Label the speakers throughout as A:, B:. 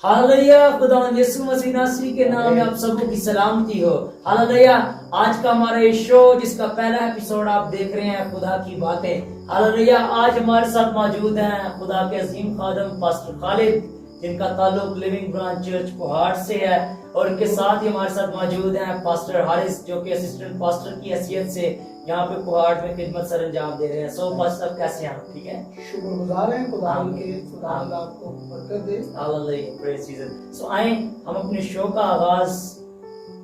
A: Hallelujah, खुदा यीशु मसीह नासरी के नाम में आप सबको की सलामती हो। हालेलुया, आज का हमारा ये शो जिसका पहला एपिसोड आप देख रहे हैं, खुदा की बातें। हालेलुया, आज हमारे साथ मौजूद हैं खुदा के अजीम खादम पास्टर खालिद, जिनका ताल्लुक लिविंग ब्रांच चर्च कोहाट से है, और उनके साथ ही हमारे साथ मौजूद हैं पास्टर हारिस, जो कि असिस्टेंट पास्टर की हैसियत से यहाँ पे कोहाट में खिदमत सर अंजाम दे रहे हैं। सो पास्टर साहब कैसे हैं आप? ठीक है,
B: शुक्रगुजार हैं खुदा के, खुदा आपको बरकत दे।
A: Hallelujah, praise Jesus. सो आए हम अपने शो का आगाज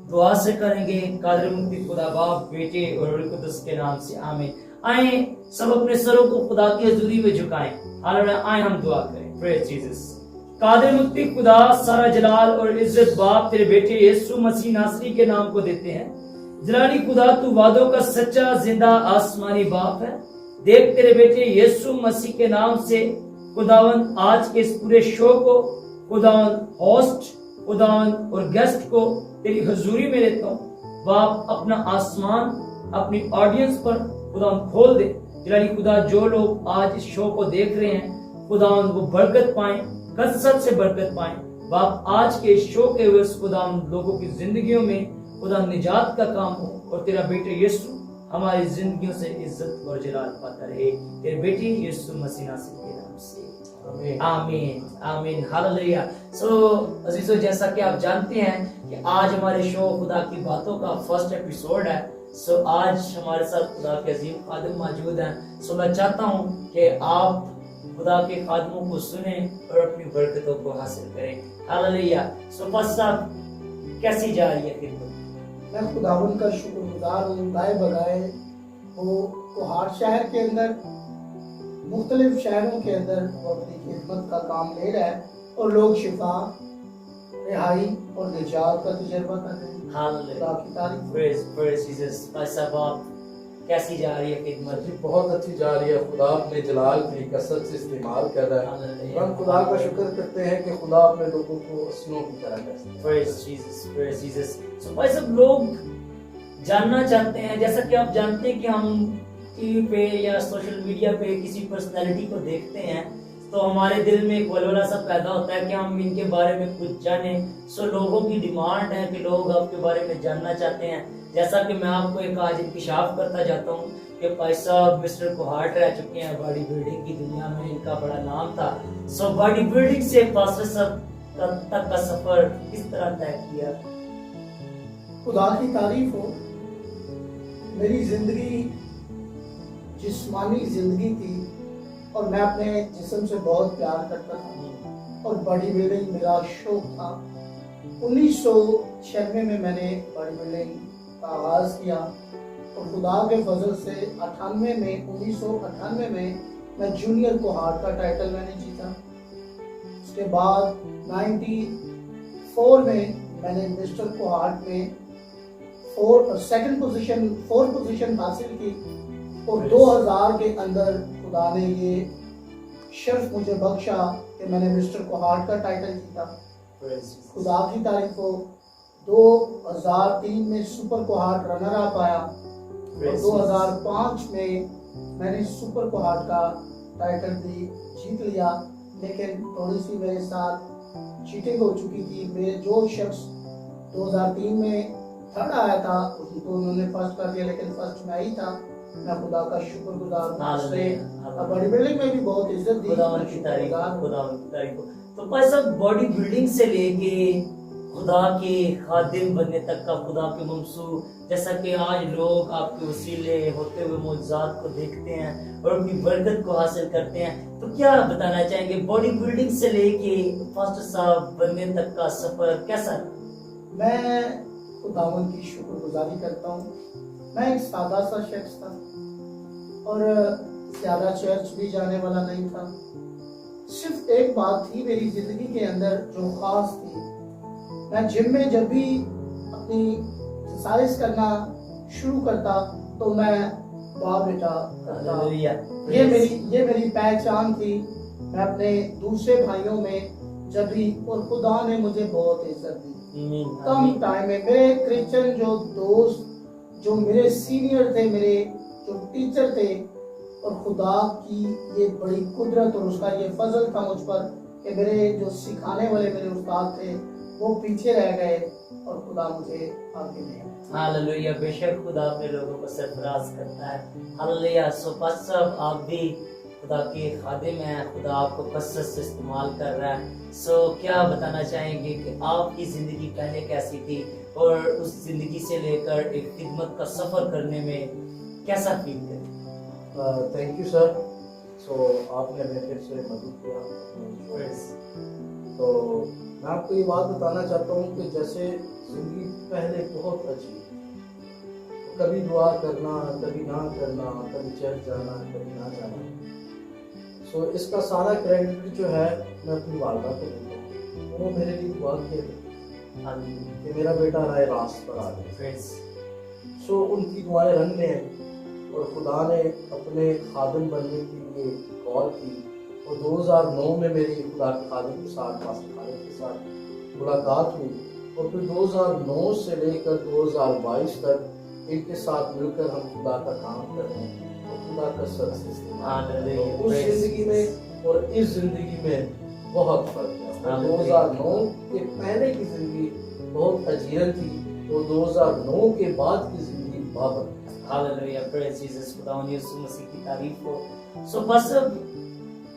A: दुआ से करेंगे। कादिर मुक्ति खुदा बाप, बेटे और रूह कुदस के नाम से, आमीन। आए सब अपने सरों को खुदा की हजूरी में झुकाएं। हालेलुया, आए हम दुआ करें। Praise Jesus. कादिर मुक्ति खुदा, सारा जलाल और इज्जत बाप तेरे बेटे यीशु मसीह नासरी के नाम को देते हैं। जलाली खुदा, तू वादों का सच्चा जिंदा आसमानी बाप है। देख तेरे बेटे यीशु मसीह के नाम से खुदावन आज के इस पूरे शो को, खुदावन होस्ट, खुदावन और गेस्ट को तेरी हजूरी में लेता हूँ। बाप अपना आसमान अपनी ऑडियंस पर खुदावन खोल दे। जलाली खुदा, जो लोग आज इस शो को देख रहे हैं खुदावन वो बरकत पाएं, कसरत से बरकत पाएं। बाप आज के शो के वजह से खुदावन लोगों की जिंदगियों में खुदा निजात का काम हो, और तेरा बेटे यीशु हमारी जिंदगियों से इज्जत और जलाल पाता रहे। तेरे बेटे यीशु मसीह नासरी के नाम से, आमीन आमीन। हालेलुया। सो अजीजों, जैसा कि आप जानते हैं कि आज हमारे शो खुदा की बातों का फर्स्ट एपिसोड है। सो आज हमारे साथ खुदा के अजीम खादिम मौजूद हैं। सो मैं चाहता हूँ कि आप खुदा के खादमों को सुने और अपनी बरकतों को हासिल करें। हालेलुया। सो पास्टर साहब, कैसी जा रही है खिदमत?
B: मैं खुदावन का शुक्रगुजार हूँ। गाय बगाए वो कोहाट शहर के अंदर, मुख्तलिफ शहरों के अंदर वो अपनी खिदमत का काम ले रहा है, और लोग शिफा, रिहाई और निजात का तजर्बा कर रहे हैं।
A: हालेलुया,
B: खुदा की तारीफ।
A: Praise praise Jesus. भाई साहब, आप कैसी जा रही है खिदमत?
C: जी बहुत अच्छी जा रही है। खुदा अपने जलाल की कसरत से इस्तेमाल कर रहा है।
A: हालेलुया।
C: हम खुदा का शुक्र करते हैं कि खुदा अपने लोगों को असलों की तरह करता है।
A: Praise Jesus, praise Jesus. So भाई सब लोग जानना चाहते हैं, जैसा कि आप जानते हैं कि हम टीवी पे या सोशल मीडिया पे किसी पर्सनैलिटी को देखते हैं तो हमारे दिल में एक वलवला सा पैदा होता है कि हम इनके बारे में कुछ जानें। सो लोगों की डिमांड है कि लोग आपके बारे में जानना चाहते हैं। जैसा कि मैं आपको एक आज इंकिशाफ करता जाता हूँ कि भाई साहब मिस्टर कोहाट रह चुके हैं बॉडी बिल्डिंग की दुनिया में, इनका बड़ा नाम था। सो बॉडी बिल्डिंग से पास्टर साहब तक का सफर किस तरह तय किया?
B: खुदा की तारीफ हो। मेरी जिंदगी जिस्मानी जिंदगी थी, और मैं अपने जिस्म से बहुत प्यार करता था, और बॉडी बिल्डिंग मेरा शौक था। 1996 में मैंने बॉडी बिल्डिंग का आगाज किया, और खुदा के फजल से 1998 में मैं जूनियर कोहाट का टाइटल मैंने जीता। उसके बाद 94 में मैंने मिस्टर कोहाट में 4th पोजीशन हासिल की, और 2000 के अंदर खुदा ने ये शर्फ मुझे बख्शा कि मैंने मिस्टर कोहाट का टाइटल जीता। खुदा की तारीफ हो। 2003 में सुपर कोहाट रनर अप आया, और 2005 में मैंने सुपर कोहाट का टाइटल भी जीत लिया। लेकिन थोड़ी सी मेरे साथ चीटिंग हो चुकी थी। मेरे जो शख्स 2003 में थर्ड आया था उसको उन्होंने फर्स्ट कर दिया, लेकिन फर्स्ट मैं ही था। मैं खुदा का शुक्रगुजार हूँ। बॉडी बिल्डिंग में भी बहुत इज्जत दी।
A: खुदा की तारीफ, खुदा की तारीफ। तो भाई साहब, बॉडी बिल्डिंग से लेके खुदा के खादिम बनने तक का खुदा के मंसूब, जैसा कि आज लोग आपके वसीले होते हुए मौजूदात को देखते हैं और उनकी बरकत को हासिल करते हैं, तो क्या बताना चाहेंगे बॉडी बिल्डिंग से लेके पास्टर साहब बनने तक का सफर कैसा?
B: मैं खुदावन की शुक्रगुजारी करता हूँ। मैं एक सादा सा शख्स था, और ज्यादा चर्च भी जाने वाला नहीं था। सिर्फ एक बात थी मेरी जिंदगी के अंदर जो खास थी। मैं जिम में जब भी अपनी एक्सरसाइज करना शुरू करता तो मैं वाह बेटा करता। ये मेरी पहचान थी। मैं अपने दूसरे भाइयों में जब भी, और खुदा ने मुझे बहुत इज्जत दी। कम टाइम में मेरे क्रिश्चियन जो दोस्त, जो मेरे सीनियर थे, मेरे जो टीचर थे, और खुदा की ये बड़ी कुदरत और उसका ये फजल था मुझ पर کہ میرے جو سکھانے والے میرے استاد تھے وہ پیچھے رہ گئے اور خدا مجھے آگے لے آیا۔
A: ہاللویا، بے شک خدا اپنے لوگوں کو سرفراز کرتا ہے۔ ہاللویا، سو پس سب آپ بھی خدا کے خادم ہیں، خدا آپ کو کثرت سے استعمال کر رہا ہے۔ سو کیا بتانا چاہیں گے کہ آپ کی زندگی پہلے کیسی تھی اور اس زندگی سے لے کر ایک خدمت کا سفر کرنے میں کیسا فیل کرتے؟
C: Thank you sir. سو آپ نے ہمیں پھر سے مدد کیا۔ تو میں آپ کو یہ بات بتانا چاہتا ہوں کہ جیسے زندگی پہلے بہت اچھی، کبھی دعا کرنا، کبھی نہ کرنا، کبھی چرچ جانا، کبھی نہ جانا۔ سو اس کا سارا کریڈٹ جو ہے میں اپنی والدہ کو دیتا ہوں۔ وہ میرے لیے دعا کیے کہ میرا بیٹا رائے راست پر آ جائے۔ سو ان کی دعائیں رنگ میں ہیں اور خدا نے اپنے خادم بننے کے لیے کال کی، اور 2009 میں میری خدا کے خادم کے ساتھ، پاسٹر خالد کے ساتھ ملاقات ہوئی، اور پھر 2009 سے لے کر 2022 تک ان کے ساتھ مل کر ہم خدا کا کام کر رہے ہیں، اور خدا کا سر سے استعمال۔ اس زندگی میں اور اس زندگی میں بہت فرق ہے۔ 2009 کے پہلے کی زندگی بہت اجیرن تھی، اور 2009 کے بعد کی زندگی بابر۔
A: ہاللویا، پریز جیسس، خدا یسوع مسیح کی تعریف ہو۔ سو بس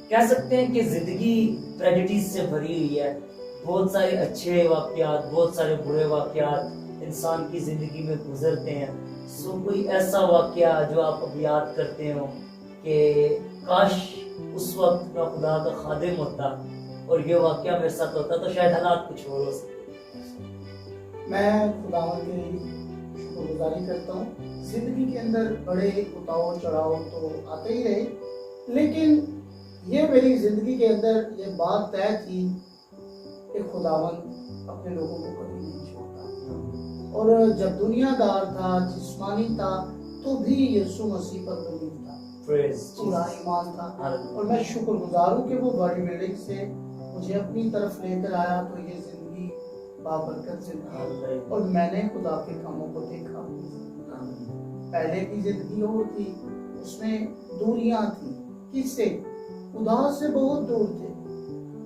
A: کہہ سکتے ہیں کہ زندگی ٹریجڈیز سے بھری ہوئی ہے، بہت سارے اچھے واقعات، بہت سارے برے واقعات انسان کی زندگی میں گزرتے ہیں۔ سو کوئی ایسا واقعہ جو آپ اب یاد کرتے ہو کہ کاش اس وقت میں خدا کا خادم ہوتا اور یہ واقعہ میرے ساتھ ہوتا تو شاید حالات کچھ اور ہو سکتے۔
B: میں خداوند کی شکر گزاری کرتا ہوں۔ زندگی کے اندر بڑے اتاؤ چڑھاؤ تو آتے ہی رہے، لیکن یہ میری زندگی کے اندر یہ بات طے تھی کہ خداوند اپنے لوگوں کو کبھی نہیں چھوڑتا، اور جب دنیا دار تھا، جسمانی تھا، تو بھی یسوع مسیح پر امید تھا، پورا ایمان تھا۔ اور میں شکر گزار ہوں کہ وہ بڑی بلڈنگ سے مجھے اپنی طرف لے کر آیا، تو یہ زندگی بابرکت زندگی، اور میں نے خدا کے کاموں کو دیکھا۔ پہلے کی زندگی اور تھی، اس میں دوریاں تھیں، کس سے؟ خدا سے بہت دور تھے،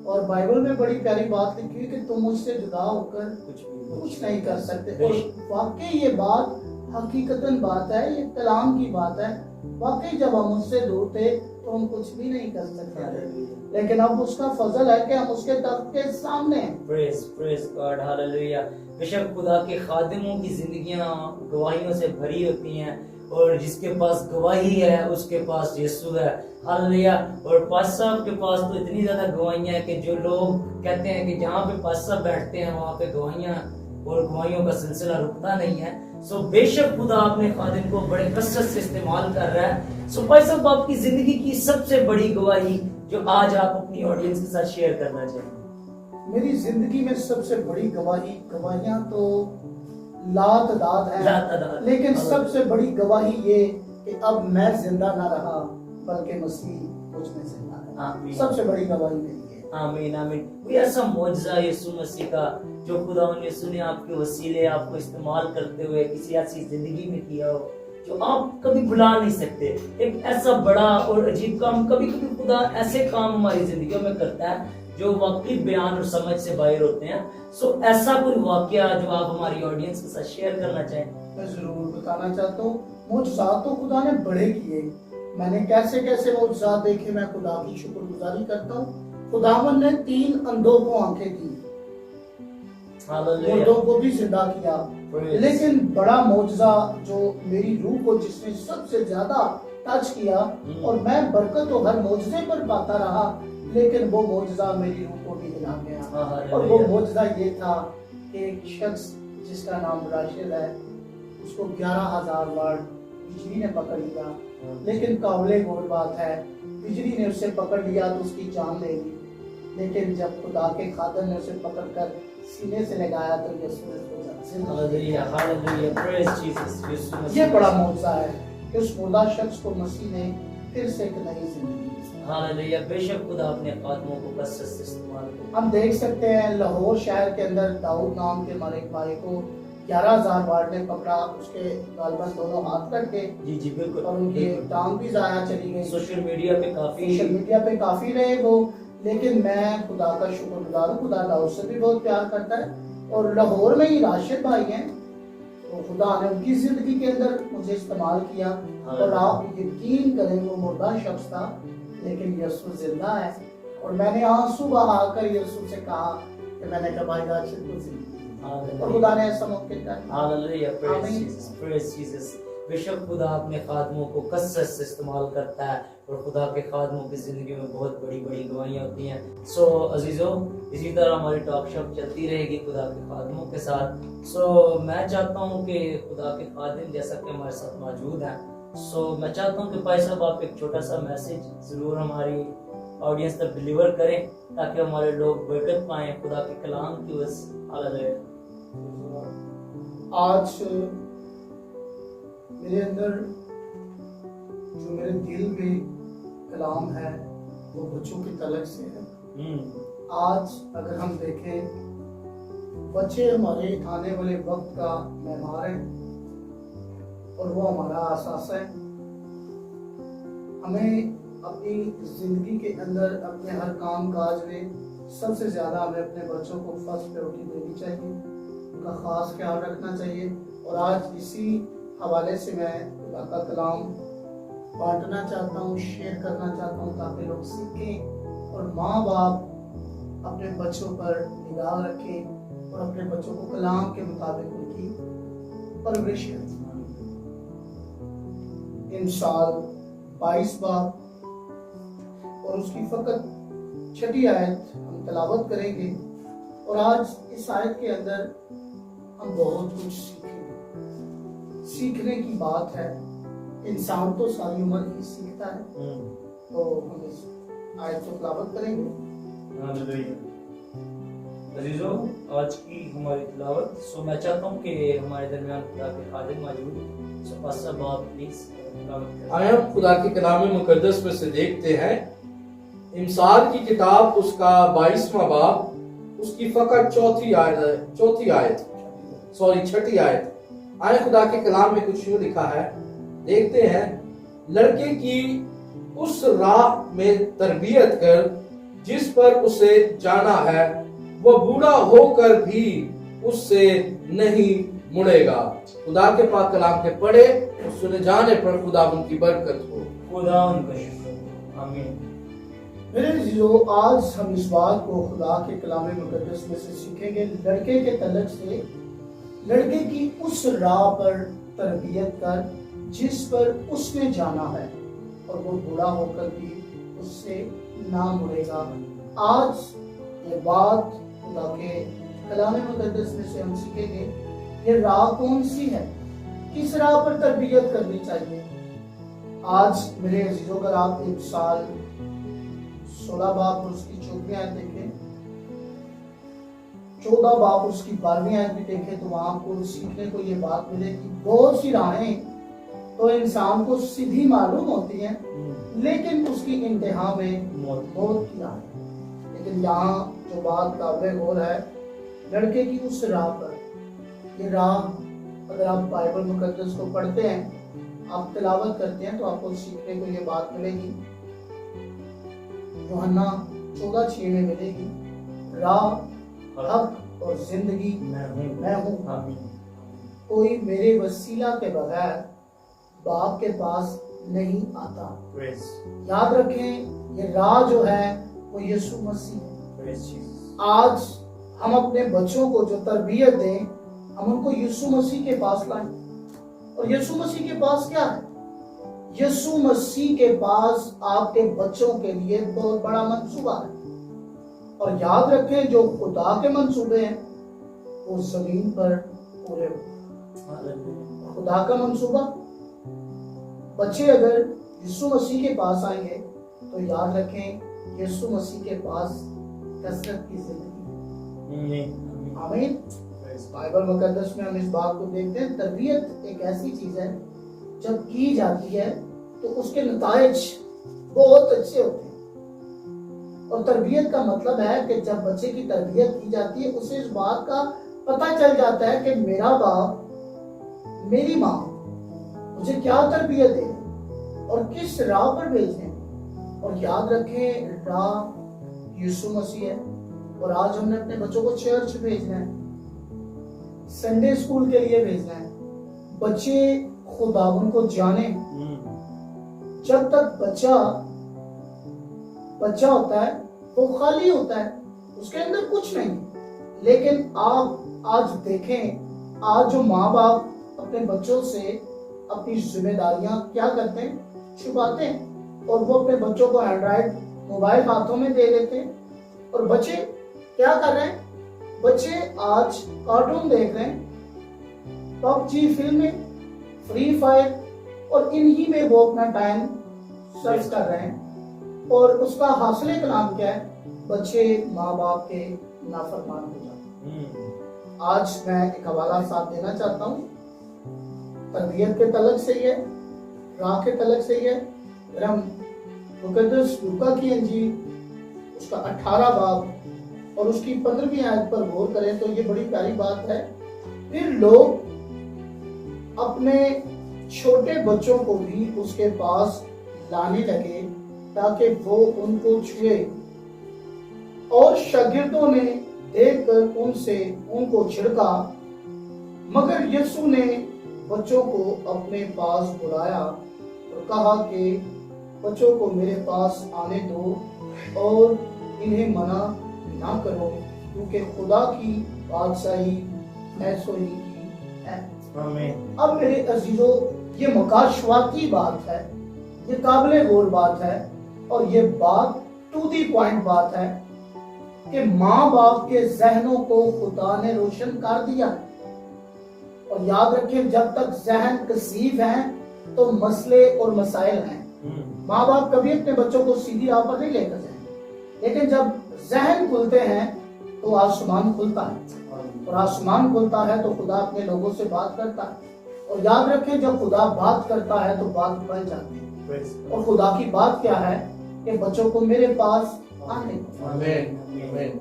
B: اور بائبل میں بڑی پیاری بات لکھی ہے کہ تم مجھ سے جدا ہو کر کچھ نہیں کر سکتے۔ اور واقعی یہ بات حقیقتاً بات ہے، یہ کلام کی بات ہے۔ واقعی جب ہم اس سے دور تھے تو ہم کچھ بھی نہیں کر سکتے تھے، لیکن اب اس کا فضل ہے کہ ہم اس کے تخت کے سامنے ہیں۔
A: پریز گاڈ، ہاللویا۔ بے شک خدا کے خادموں کی زندگیاں گواہیوں سے بھری ہوتی ہیں، اور جس کے پاس گواہی ہے اس کے پاس یسوع ہے۔ ہاللویا۔ اور پاس صاحب کے پاس تو اتنی زیادہ گواہیاں ہیں کہ جو لوگ کہتے ہیں کہ جہاں پہ پاس صاحب بیٹھتے ہیں وہاں پہ گواہیاں اور گواہیوں کا سلسلہ رکتا نہیں ہے۔ سو بے شک خدا اپنے خادم کو بڑے کثرت سے استعمال کر رہا ہے۔ سو بھائی صاحب، آپ کی زندگی کی سب سے بڑی گواہی جو آج آپ اپنی آڈینس کے ساتھ شیئر کرنا چاہیں گے؟
B: میری زندگی میں سب سے بڑی گواہیاں تو لاتعداد ہیں، لیکن سب سے بڑی گواہی یہ کہ اب میں زندہ نہ رہا بلکہ مسیح مجھ میں زندہ ہے۔ سب سے بڑی گواہی میری ہے۔
A: آمین آمین۔ کوئی ایسا معجزہ یسوع مسیح کا جو خدا یسوع نے آپ کے وسیلے، آپ کو استعمال کرتے ہوئے کسی ایسی زندگی میں کیا ہو جو آپ کبھی بھلا نہیں سکتے؟ ایک ایسا بڑا اور عجیب کام، کبھی کبھی خدا ایسے کام ہماری زندگیوں میں کرتا ہے جو واقعی بیان اور سمجھ سے باہر ہوتے ہیں۔ سو ایسا کوئی واقعہ جو آپ ہماری آڈینس کے ساتھ شیئر کرنا چاہیں؟
B: میں ضرور بتانا چاہتا ہوں۔ معجزات تو خدا نے بڑے کیے، میں نے کیسے کیسے معجزات دیکھے، میں خدا کی شکر گزاری کرتا ہوں۔ خداوند نے 3 اندھوں کو آنکھیں دی، مردوں کو بھی زندہ کیا، لیکن بڑا معجزہ جو میری روح کو جس نے سب سے زیادہ ٹچ کیا، اور میں برکت تو ہر معجزے پر پاتا رہا، لیکن وہ معجزہ میری روح کو بھی ہلا گیا۔ اور وہ معجزہ یہ تھا کہ ایک شخص جس کا نام راشد ہے، اس کو 11,000 وارڈ بجلی نے پکڑ لیا، لیکن قابل غور بات ہے بجلی نے اسے پکڑ لیا تو اس کی جان لے لی، لیکن جب خدا کے خادم نے اسے پکڑ کر سینے سے لگایا تو یسوع نے اس کو زندہ کیا۔ یہ بڑا معجزہ ہے کہ اس مردہ شخص کو مسیح نے پھر سے ایک نئی زندگی دی۔
A: ہاللویا، بے شک خدا اپنے خادموں کو کثرت سے استعمال کرتا ہے۔
B: ہم دیکھ سکتے ہیں لاہور شہر کے اندر داؤد نام کے ہمارے ایک بھائی کو 11,000 وارڈ نے پکڑا، اس کے غالباً دونوں ہاتھ کٹ گئے،
A: جی بالکل،
B: اور ان کی ٹانگ بھی ضائع چلی گئی۔
A: سوشل میڈیا پہ کافی
B: رہے وہ، لیکن میں خدا کا شکر گزار ہوں، خدا لاہور سے بھی بہت پیار کرتا ہے، اور لاہور میں ہی راشد بھائی ہیں، تو خدا نے ان کی زندگی کے اندر مجھے استعمال کیا، اور آپ یقین کریں وہ مردہ شخص تھا لیکن یسوع زندہ ہے، اور میں نے آنسو بہا کر یسوع سے کہا کہ میں نے کہا بھائی راشد کو زندگی دی، اور خدا نے ایسا موقع دیا۔
A: ہاللویہ، پریز جیسس، پریز جیسس۔ بے شک خدا اپنے خادموں کو کثرت سے استعمال کرتا ہے، اور خدا کے خادموں کی زندگی میں بہت بڑی بڑی گواہیاں ہوتی ہیں۔ سو عزیزو، اسی طرح ہماری ٹاک شاپ چلتی رہے گی خدا کے خادموں کے ساتھ۔ سو میں چاہتا ہوں کہ خدا کے خادم جیسا کہ ہمارے ساتھ موجود ہیں، سو میں چاہتا ہوں کہ بھائی صاحب آپ ایک چھوٹا سا میسج ضرور ہماری آڈینس تک ڈلیور کریں تاکہ ہمارے لوگ برکت پائیں خدا کے کلام کی وجہ سے۔ ہاللویہ۔
B: آج میرے اندر جو میرے دل میں کلام ہے وہ بچوں کی تعلق سے ہے۔ آج اگر ہم دیکھیں، بچے ہمارے آنے والے وقت کا معمار ہے اور وہ ہمارا اثاثہ ہے۔ ہمیں اپنی زندگی کے اندر اپنے ہر کام کاج میں سب سے زیادہ ہمیں اپنے بچوں کو فرسٹ پریورٹی دینی چاہیے، ان کا خاص خیال رکھنا چاہیے، اور آج اسی حوالے سے میں خدا کا کلام بانٹنا چاہتا ہوں، شیئر کرنا چاہتا ہوں تاکہ لوگ سیکھیں، اور ماں باپ اپنے بچوں پر نگاہ رکھیں اور اپنے بچوں کو کلام کے مطابق ان کی پرورش کریں۔ انشاء 22 باب اور اس کی فقط 6 آیت ہم تلاوت کریں گے، اور آج اس آیت کے اندر ہم بہت کچھ سیکھیں گے۔ سیکھنے کی بات ہے، انسان تو ساری عمر ہی سیکھتا ہے، تو ہم اس آیت کو تلاوت کریں گے۔
A: ہاللویہ۔ عزیزو، آج کی ہماری تلاوت، سو میں چاہتا ہوں کہ ہمارے درمیان خدا کے خادم موجود ہیں، سو پاسٹر باب پلیز تلاوت کریں۔
C: آئے ہم خدا کے کلام مقدس میں سے دیکھتے ہیں، امثال کی کتاب اس کا 22واں باب، اس کی فقط 6 آیت۔ آئے خدا کے کلام میں کچھ یوں لکھا ہے، دیکھتے ہیں، لڑکے کی اس راہ میں تربیت کر جس پر اسے جانا ہے، وہ بوڑھا ہو کر بھی اس سے نہیں مڑے گا۔ خدا کے پاک کلام کے پڑھے اور سنے جانے پر خدا ان کی برکت ہو۔
A: خدا ان کا شکر ہو، آمین۔
B: میرے عزیزو، آج ہم اس بات کو خدا کے کلام مقدس میں سے سیکھیں گے، لڑکے کے تعلق سے، لڑکے کی اس راہ پر تربیت کر جس پر اس نے جانا ہے، اور وہ بوڑھا ہو کر بھی اس سے نہ مڑے گا۔ آج یہ بات خدا کے کلام مقدس میں سے ہم سیکھیں گے، یہ راہ کون سی ہے، کس راہ پر تربیت کرنی چاہیے۔ آج میرے عزیزوں، اگر آپ امثال 16 باب اور اس کی 14 آیت دیکھیں، 14 باب اور اس کی 12 آیت بھی دیکھیں، تو وہاں کو سیکھنے کو یہ بات ملے کہ بہت سی راہیں تو انسان کو سیدھی معلوم ہوتی ہیں، لیکن اس کی انتہا میں موت کی راہ ہے۔ لیکن یہاں جو بات قابل غور ہے، لڑکے کی اس راہ پر، یہ راہ اگر آپ بائبل مقدس کو پڑھتے ہیں، آپ تلاوت کرتے ہیں، تو آپ کو سیکھنے کو یہ بات ملے گی، یوحنا 14:6 میں ملے گی، راہ، حق اور زندگی میں ہوں، کوئی میرے وسیلہ کے بغیر باپ کے پاس نہیں آتا۔ یاد رکھیں، یہ راہ جو ہے وہ یسوع مسیح ہے۔ آج ہم اپنے بچوں کو جو تربیت دیں، ہم ان کو یسوع مسیح کے پاس لائیں، اور یسوع مسیح کے پاس کیا ہے؟ یسوع مسیح کے پاس آپ کے بچوں کے لیے بہت بڑا منصوبہ ہے، اور یاد رکھیں جو خدا کے منصوبے ہیں وہ زمین پر پورے ہوتے ہیں۔ خدا کا منصوبہ، بچے اگر یسوع مسیح کے پاس آئیں گے تو یاد رکھیں یسوع مسیح کے پاس کثرت کی زندگی ہے۔ آمین۔ بائبل مقدس میں ہم اس بات کو دیکھتے ہیں، تربیت ایک ایسی چیز ہے جب کی جاتی ہے تو اس کے نتائج بہت اچھے ہوتے ہیں، اور تربیت کا مطلب ہے کہ جب بچے کی تربیت کی جاتی ہے، اسے اس بات کا پتہ چل جاتا ہے کہ میرا باپ، میری ماں مجھے کیا تربیت دے اور کس راہ پر بھیجنے۔ اور یاد رکھیں، راہ यीशु मसीह है। और आज हमने अपने बच्चों को चर्च भेजना है, संडे स्कूल के लिए भेजना है। बच्चे खुदावन को जाने। जब तक बच्चा होता है वो खाली होता है, उसके अंदर कुछ नहीं। लेकिन आप आज देखें, आज जो माँ बाप अपने बच्चों से अपनी जिम्मेदारियां क्या करते हैं, छुपाते हैं। और वो अपने बच्चों को एंड्रॉइड मोबाइल हाथों में दे देते हैं। और बच्चे क्या कर रहे हैं? बच्चे आज कार्टून देख रहे हैं, पबजी फिल्में, फ्री फायर, और इन्हीं में वो अपना टाइम सर्च कर रहे हैं। और उसका हासिल कलाम क्या है? बच्चे माँ बाप के नाफरमान हो जाते हैं। आज मैं एक हवाला साथ देना चाहता हूँ, तरबियत के तलक से ही है, राह के तलक से ही है। अगर हम मुकद्दस लूका की इंजील उसका 18 बाब और उसकी 15वीं आयत पर गौर करें तो ये बड़ी प्यारी बात है। फिर लोग अपने छोटे बच्चों को भी उसके पास लाने लगे ताकि वो उनको छुए, और शागिर्दों ने देखकर उनसे उनको छिड़का, मगर यीशु ने बच्चों को अपने पास बुलाया और कहा कि बच्चों को मेरे पास आने दो और इन्हें मना ना करो, क्योंकि खुदा की बादशाही ऐसो ही की है। अब मेरे अजीजों, ये मुकाशवाती बात है, ये काबिले गौर बात है, और ये बात टू दी पॉइंट बात है कि माँ बाप के जहनों को खुदा ने रोशन कर दिया। और याद रखें, जब तक जहन कसीब हैं तो मसले और मसाइल हैं। माँ बाप कभी अपने बच्चों को सीधी राह पर नहीं लेकर जाएंगे, लेकिन जब जहन खुलते हैं तो आसमान खुलता है, और आसमान खुलता है तो खुदा अपने लोगों से बात करता है। और याद रखें, जब खुदा बात करता है तो बात बन जाती है। और खुदा की बात क्या है कि बच्चों को मेरे पास आने दो।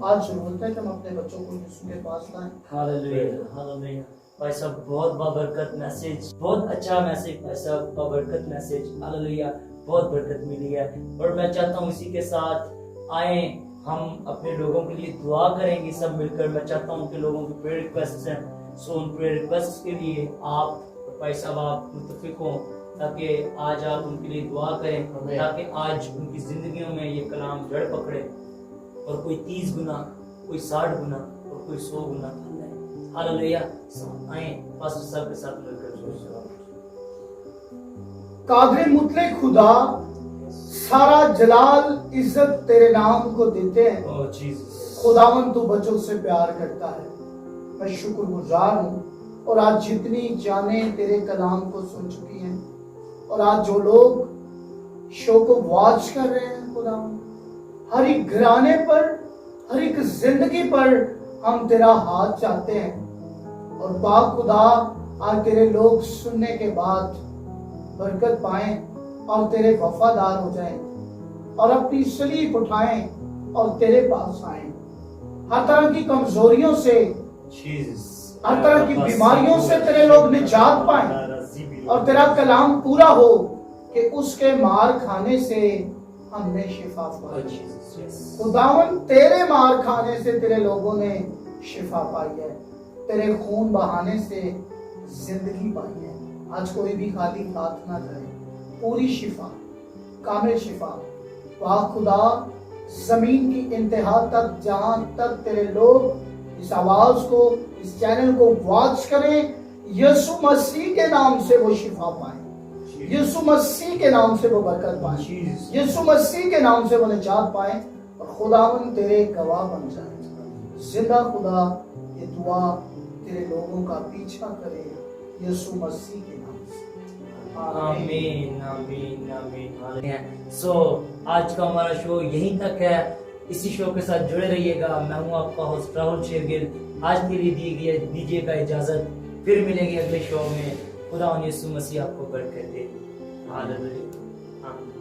B: आज जरूरत है कि हम अपने बच्चों को यीशु के पास लाएं।
A: Hallelujah, hallelujah. भाई साहब, बहुत बाबरकत मैसेज, बहुत अच्छा मैसेज भाई साहब, बाबरकत मैसेज। हालेलुया, बहुत बरकत मिली है। और मैं चाहता हूँ इसी के साथ आए हम अपने लोगों के लिए दुआ करेंगे सब मिलकर। मैं चाहता हूँ कि लोगों के प्रेयर रिक्वेस्ट हैं, सो उन प्रेयर रिक्वेस्ट के लिए आप भाई साहब आप मुत्तफिक हों, ताकि आज आप उनके लिए दुआ करें, ताकि आज उनकी जिंदगियों में ये कलाम जड़ पकड़े और कोई 30 गुना, कोई 60 गुना और कोई 100 गुना फल है। हालेलुया। आए पास्टर साहब के साथ मिलकर
B: कादिर मुतले खुदा, सारा जलाल इज्जत तेरे नाम को देते हैं। खुदावन तू बच्चों से प्यार करता है। मैं शुक्रगुजार हूँ। और आज जितनी जाने तेरे कलाम को सुन चुकी हैं, और आज जो लोग शो को वॉच कर रहे हैं, खुदावन हर एक घराने पर, हर एक जिंदगी पर हम तेरा हाथ चाहते हैं। और पाक खुदा, आज तेरे लोग सुनने के बाद बरकत पाएं और तेरे वफादार हो जाएं और अपनी सलीब उठाएं और तेरे पास आएं। हर तरह की कमजोरियों से, हर तरह की बीमारियों से तेरे लोग निजात पाएं और तेरा कलाम पूरा हो कि उसके मार खाने से हमने शिफा पाई। खुदावन, तेरे मार खाने से तेरे लोगों ने शिफा पाई है, तेरे खून बहाने से जिंदगी पाई है। आज कोई भी खाली हाथ ना करे, पूरी शिफा, कामिल शिफा। वाह खुदा, जमीन की इंतहा तक, जहां तक तेरे लोग इस आवाज को, इस चैनल को वॉच करें, यीशु मसीह के नाम से वो शिफा पाए, यीशु मसीह के नाम से वो बरकत पाए, यीशु मसीह के नाम से वो निजात पाए और खुदावन तेरे गवाह बन जाए। जिंदा खुदा, ये दुआ तेरे लोगों का पीछा करे यीशु मसीह के नाम से।
A: आमीन, आमीन, आमीन। सो आज का हमारा शो यहीं तक है। इसी शो के साथ जुड़े रहिएगा। मैं हूँ आपका होस्ट राहुल शेरगिल। आज के लिए दीजिएगा इजाजत, फिर मिलेंगे अगले शो में। खुदा यीशु मसीह आपको बरकत दे। हालेलुया।